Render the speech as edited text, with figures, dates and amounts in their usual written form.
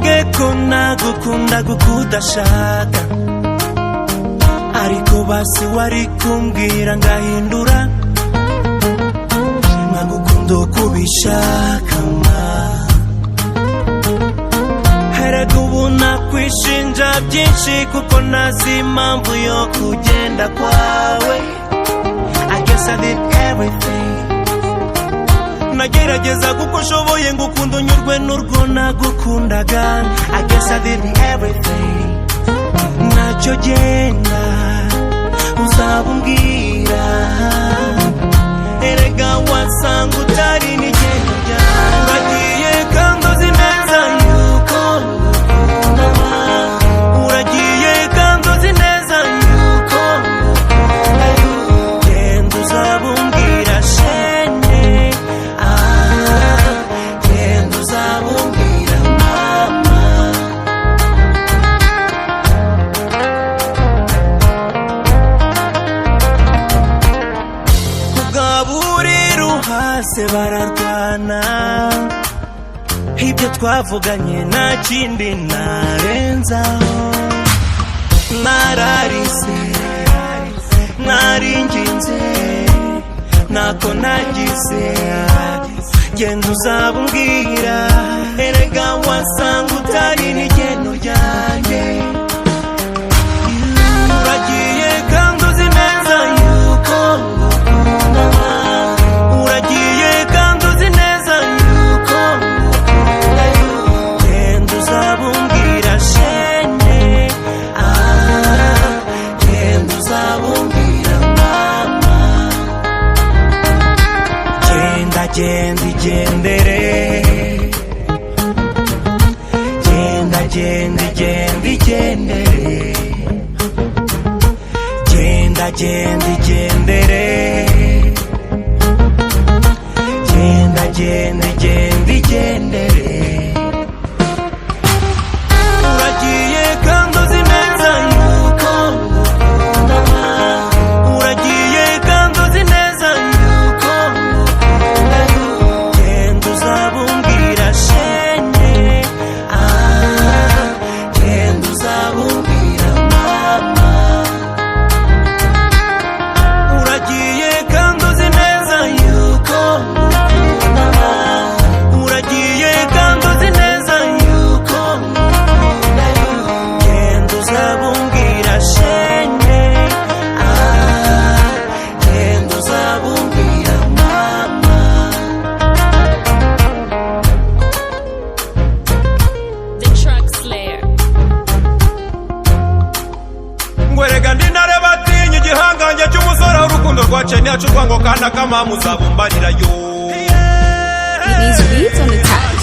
mvuge ko nagukunda gukudashaka, ariko basi wari kumbwira ngahindura nkagukunda uko ubishaka. Erega ubu nakwishinja byinshi kuko nazi impamvu yo kugenda kwawe. I guess I did everything, nagerageza kuko nshoboye ngukunda unyurwe n'urwo nagukundaga. I guess I did everything, ntacyo genda uzabumbwira. Erega wasanga utari n'igendo ryawe, uragiye kandi uzi neza yuko ngukunda. Uragiye kandi uzi neza yuko ngukunda. Genda uzabumbwira shenge, genda uzabumbwira mama. Kugaburira uhase bararwana, ibyo twavuganye nta kindi narenzaho. Nararize naringinze ntako nagize, genda uzabumbwira. Erega wasanga utari n'igendo ryanjye. Uragiye kandi uzi neza yuko ngukunda. Uragiye kandi uzi neza yuko ngukunda. Genda uzabumbwira shenge, genda uzabumbwira mama. Genda genda igendere, genda genda igenda igendere, genda genda igendere, genda genda igenda igendere. Uragiye kandi uzi neza yuko ngukunda. Uragiye kandi uzi neza yuko ngukunda. Genda uzabumbwira shenge, genda uzabumbwira mama. Uragiye kandi uzi neza yuko ngukunda. Uragiye kandi uzi neza yuko ngukunda. Genda uzabumbwira shenge, genda uzabumbwira mama. The Truck Slayer. ngwerega ndi nareba atinya igihangange cy'umusore w'urukundo rwaciye ntiyacu urwango kandi akamama uzabumbarirayo. These beats on the top.